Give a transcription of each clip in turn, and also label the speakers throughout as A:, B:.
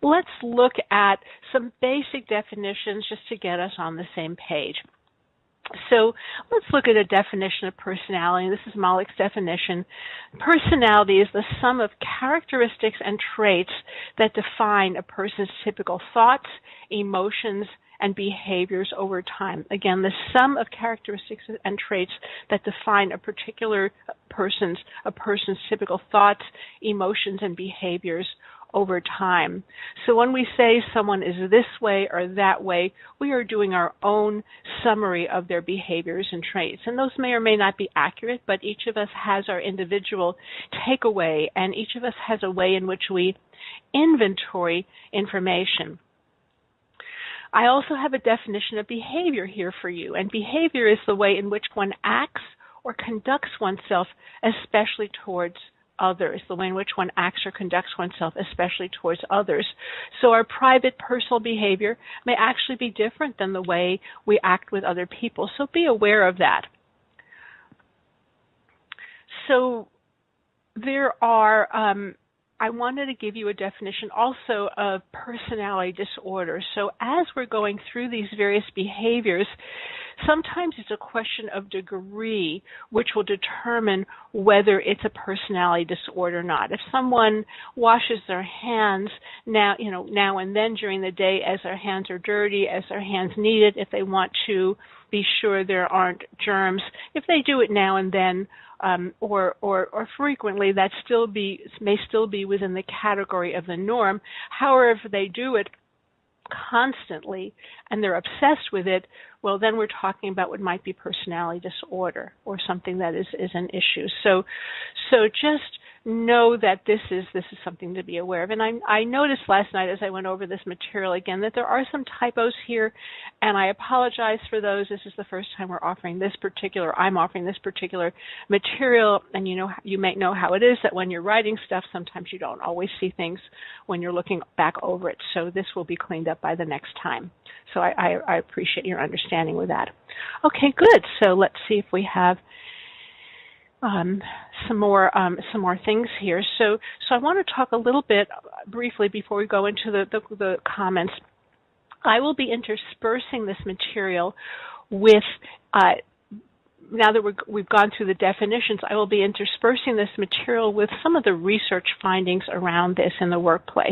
A: let's look at some basic definitions just to get us on the same page. So let's look at a definition of personality. This is Malick's definition. Personality is the sum of characteristics and traits that define a person's typical thoughts, emotions, and behaviors over time. Again, the sum of characteristics and traits that define a particular person's typical thoughts, emotions, and behaviors over time. So when we say someone is this way or that way, we are doing our own summary of their behaviors and traits. And those may or may not be accurate, but each of us has our individual takeaway, and each of us has a way in which we inventory information. I also have a definition of behavior here for you, and behavior is the way in which one acts or conducts oneself, especially towards others, the way in which one acts or conducts oneself, especially towards others. So our private personal behavior may actually be different than the way we act with other people, so be aware of that. So there are, I wanted to give you a definition also of personality disorder. So as we're going through these various behaviors, sometimes it's a question of degree which will determine whether it's a personality disorder or not. If someone washes their hands now and then during the day as their hands are dirty, as their hands need it, if they want to be sure there aren't germs, if they do it now and then, or frequently, that may still be within the category of the norm. However, if they do it constantly and they're obsessed with it, well, then we're talking about what might be personality disorder or something that is an issue. So just know that this is something to be aware of. And I noticed last night as I went over this material again that there are some typos here, and I apologize for those. This is the first time I'm offering this particular material, and you may know how it is that when you're writing stuff, sometimes you don't always see things when you're looking back over it. So this will be cleaned up by the next time. So I appreciate your understanding with that. Okay, good. So let's see if we have some more things here. So I want to talk a little bit briefly before we go into the comments. I will be interspersing this material with now that we've gone through the definitions, I will be interspersing this material with some of the research findings around this in the workplace.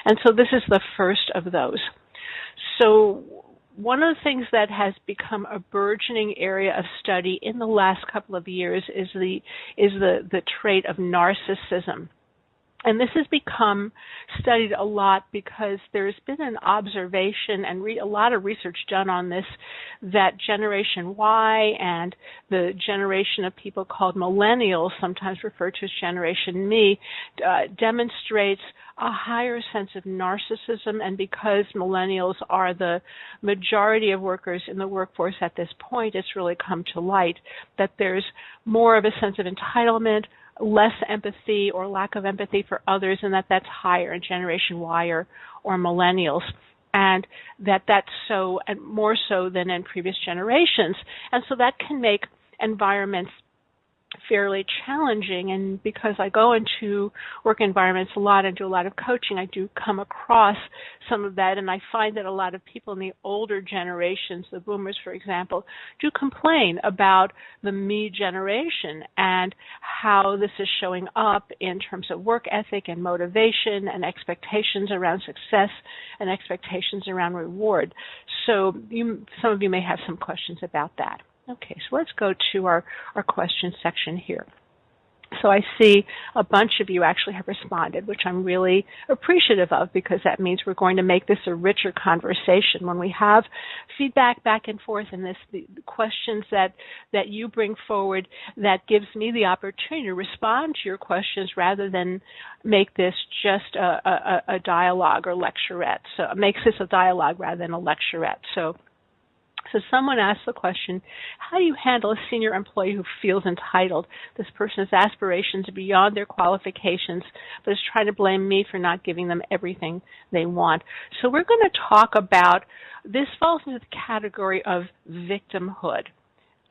A: And so this is the first of those. So one of the things that has become a burgeoning area of study in the last couple of years is the trait of narcissism. And this has become studied a lot because there's been an observation and a lot of research done on this, that Generation Y and the generation of people called millennials, sometimes referred to as Generation Me, demonstrates a higher sense of narcissism. And because millennials are the majority of workers in the workforce at this point, it's really come to light that there's more of a sense of entitlement, less empathy or lack of empathy for others, and that's higher in Generation Y or millennials, and that's so and more so than in previous generations. And so that can make environments fairly challenging, and because I go into work environments a lot and do a lot of coaching, I do come across some of that, and I find that a lot of people in the older generations, the boomers for example, do complain about the me generation and how this is showing up in terms of work ethic and motivation and expectations around success and expectations around reward. So some of you may have some questions about that. Okay, so let's go to our question section here. So I see a bunch of you actually have responded, which I'm really appreciative of, because that means we're going to make this a richer conversation. When we have feedback back and forth in this, the questions that you bring forward, that gives me the opportunity to respond to your questions rather than make this just a dialogue or lecturette. So it makes this a dialogue rather than a lecturette. So someone asked the question, how do you handle a senior employee who feels entitled? This person has aspirations beyond their qualifications, but is trying to blame me for not giving them everything they want. So we're going to talk about, this falls into the category of victimhood.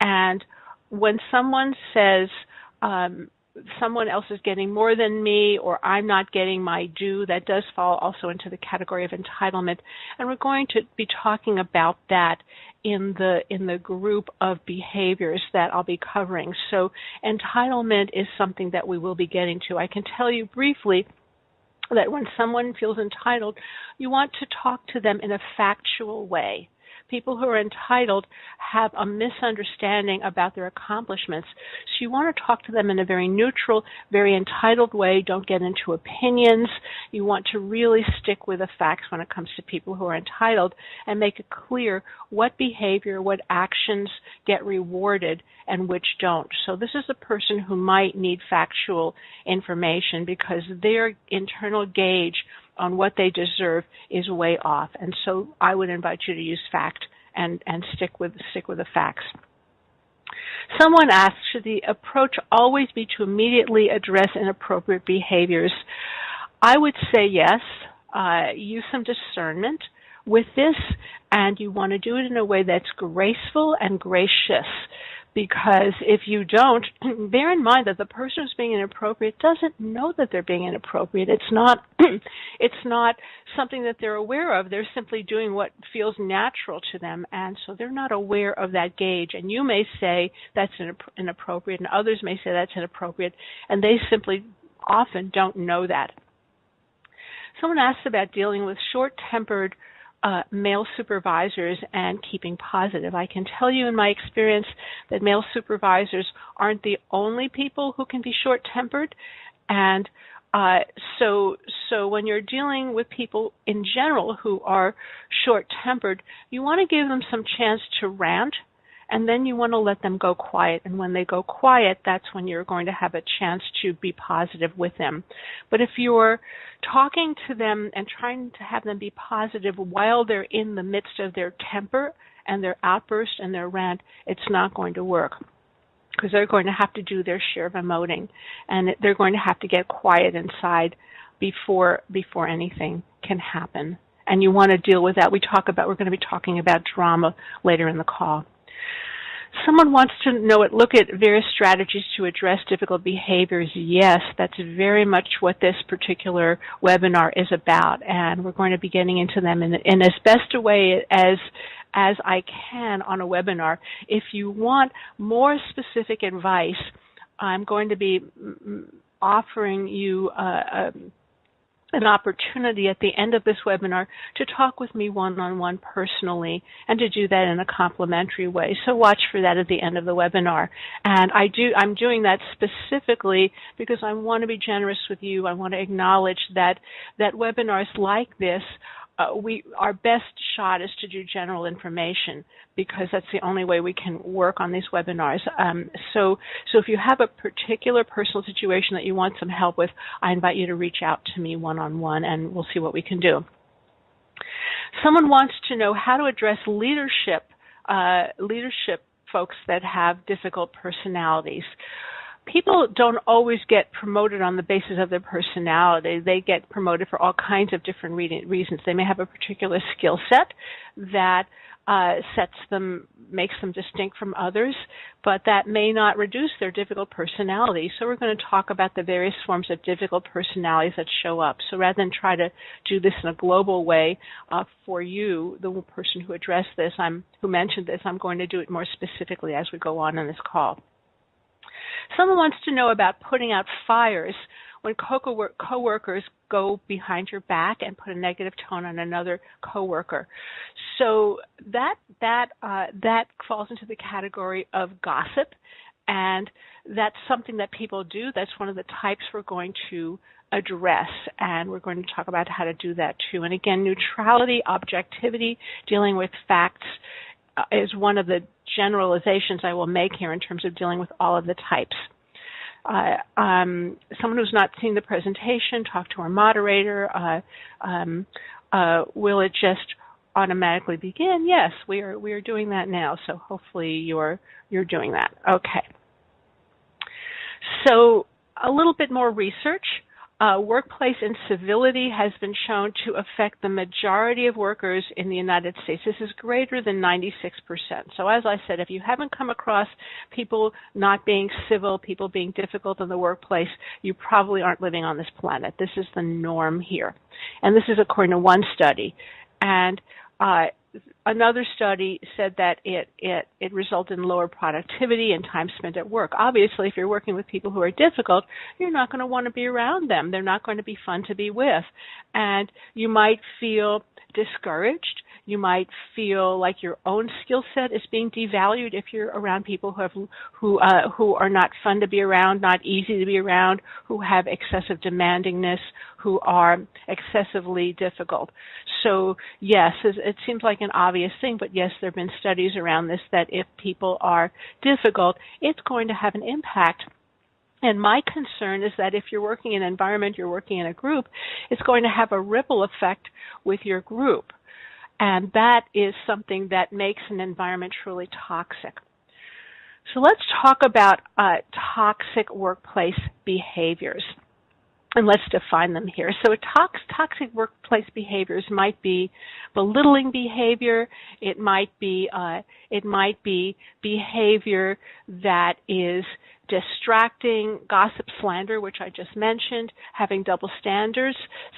A: And when someone says, someone else is getting more than me, or I'm not getting my due. That does fall also into the category of entitlement, and we're going to be talking about that in the group of behaviors that I'll be covering. So entitlement is something that we will be getting to. I can tell you briefly that when someone feels entitled, you want to talk to them in a factual way. People who are entitled have a misunderstanding about their accomplishments. So you want to talk to them in a very neutral, very entitled way. Don't get into opinions. You want to really stick with the facts when it comes to people who are entitled and make it clear what behavior, what actions get rewarded and which don't. So this is a person who might need factual information because their internal gauge on what they deserve is way off. And so I would invite you to use fact and stick with the facts. Someone asked, should the approach always be to immediately address inappropriate behaviors? I would say yes. Use some discernment with this, and you want to do it in a way that's graceful and gracious. Because if you don't, bear in mind that the person who's being inappropriate doesn't know that they're being inappropriate. It's not something that they're aware of. They're simply doing what feels natural to them, and so they're not aware of that gauge. And you may say that's inappropriate, and others may say that's inappropriate, and they simply often don't know that. Someone asked about dealing with short-tempered male supervisors and keeping positive. I can tell you in my experience that male supervisors aren't the only people who can be short-tempered, and so when you're dealing with people in general who are short-tempered, you want to give them some chance to rant, and then you want to let them go quiet. And when they go quiet, that's when you're going to have a chance to be positive with them. But if you're talking to them and trying to have them be positive while they're in the midst of their temper and their outburst and their rant, it's not going to work, because they're going to have to do their share of emoting, and they're going to have to get quiet inside before anything can happen. And you want to deal with that. We're going to be talking about drama later in the call. Someone wants to look at various strategies to address difficult behaviors. Yes, that's very much what this particular webinar is about, and we're going to be getting into them in as best a way as I can on a webinar. If you want more specific advice, I'm going to be offering you an opportunity at the end of this webinar to talk with me one-on-one personally, and to do that in a complimentary way. So watch for that at the end of the webinar. And I'm doing that specifically because I want to be generous with you. I want to acknowledge that webinars like this, our best shot is to do general information, because that's the only way we can work on these webinars. So if you have a particular personal situation that you want some help with, I invite you to reach out to me one-on-one, and we'll see what we can do. Someone wants to know how to address leadership folks that have difficult personalities. People don't always get promoted on the basis of their personality. They get promoted for all kinds of different reasons. They may have a particular skill set that makes them distinct from others, but that may not reduce their difficult personality. So we're going to talk about the various forms of difficult personalities that show up. So rather than try to do this in a global way for you, the person who addressed this, who mentioned this, I'm going to do it more specifically as we go on in this call. Someone wants to know about putting out fires when coworkers go behind your back and put a negative tone on another coworker. So that falls into the category of gossip, and that's something that people do. That's one of the types we're going to address, and we're going to talk about how to do that too. And again, neutrality, objectivity, dealing with facts is one of the generalizations I will make here in terms of dealing with all of the types. Someone who's not seen the presentation, talk to our moderator. Will it just automatically begin? Yes, we are doing that now. So hopefully you're doing that. Okay. So a little bit more research. Workplace incivility has been shown to affect the majority of workers in the United States. This is greater than 96%. So as I said, if you haven't come across people not being civil, people being difficult in the workplace, you probably aren't living on this planet. This is the norm here. And this is according to one study. And another study said that it resulted in lower productivity and time spent at work. Obviously, if you're working with people who are difficult, you're not going to want to be around them. They're not going to be fun to be with. And you might feel discouraged. You might feel like your own skill set is being devalued if you're around people who are not fun to be around, not easy to be around, who have excessive demandingness, who are excessively difficult. So yes, it seems like an obvious thing, but yes, there have been studies around this that if people are difficult, it's going to have an impact. And my concern is that if you're working in an environment, you're working in a group, it's going to have a ripple effect with your group. And that is something that makes an environment truly toxic. So let's talk about toxic workplace behaviors. And let's define them here. So toxic workplace behaviors might be belittling behavior. It might be behavior that is distracting, gossip, slander, which I just mentioned, having double standards,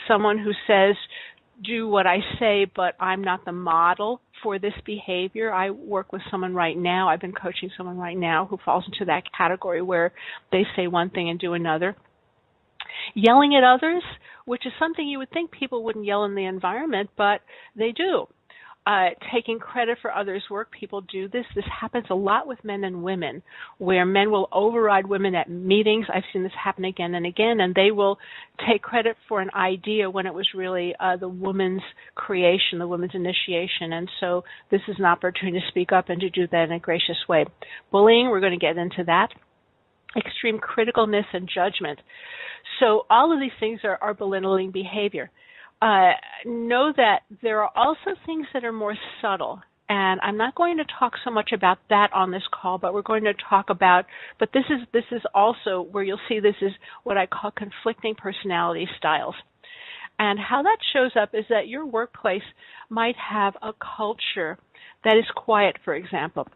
A: someone who says, do what I say, but I'm not the model for this behavior. I work with someone right now, I've been coaching someone right now who falls into that category where they say one thing and do another. Yelling at others, which is something you would think people wouldn't yell in the environment, but they do. Taking credit for others' work, people do this. This happens a lot with men and women, where men will override women at meetings. I've seen this happen again and again, and they will take credit for an idea when it was really the woman's creation, the woman's initiation. And so this is an opportunity to speak up and to do that in a gracious way. Bullying, we're going to get into that. Extreme criticalness and judgment. So all of these things are belittling behavior. Know that there are also things that are more subtle, and I'm not going to talk so much about that on this call, but we're going to talk about, but this is also where you'll see this is what I call conflicting personality styles. And how that shows up is that your workplace might have a culture that is quiet, for example.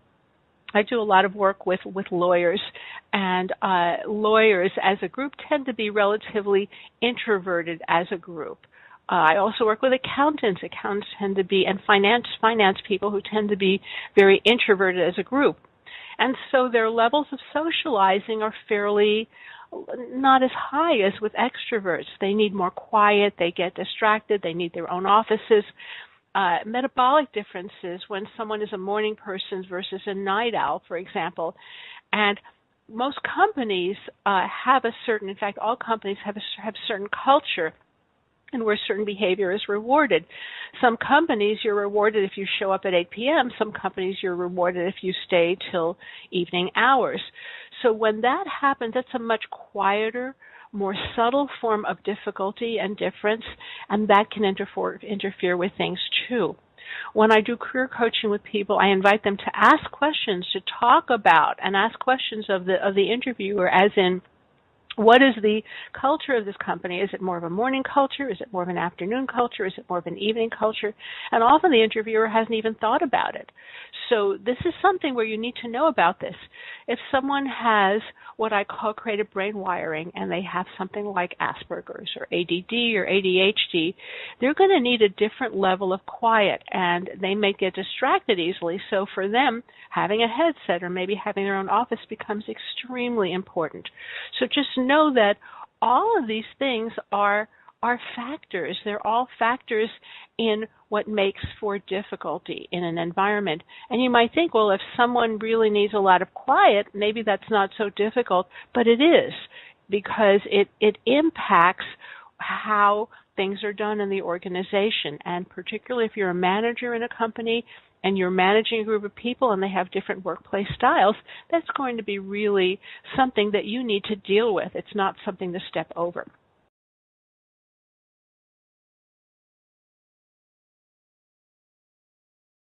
A: I do a lot of work with lawyers, and lawyers as a group tend to be relatively introverted as a group. I also work with accountants. Accountants tend to be, and finance people who tend to be very introverted as a group. And so their levels of socializing are fairly not as high as with extroverts. They need more quiet, they get distracted, they need their own offices. Metabolic differences when someone is a morning person versus a night owl, for example. And most companies have a certain, in fact, all companies have certain culture and where certain behavior is rewarded. Some companies you're rewarded if you show up at 8 p.m. Some companies you're rewarded if you stay till evening hours. So when that happens, that's a much quieter, more subtle form of difficulty and difference, and that can interfere with things too. When I do career coaching with people, I invite them to ask questions, to talk about and ask questions of the interviewer, as in, what is the culture of this company? Is it more of a morning culture? Is it more of an afternoon culture? Is it more of an evening culture? And often the interviewer hasn't even thought about it. So this is something where you need to know about this. If someone has what I call creative brain wiring and they have something like Asperger's or ADD or ADHD, they're going to need a different level of quiet, and they may get distracted easily. So for them, having a headset or maybe having their own office becomes extremely important. So just know that all of these things are factors. They're all factors in what makes for difficulty in an environment. And you might think, well, if someone really needs a lot of quiet, maybe that's not so difficult, but it is, because it impacts how things are done in the organization. And particularly if you're a manager in a company and you're managing a group of people and they have different workplace styles, that's going to be really something that you need to deal with. It's not something to step over.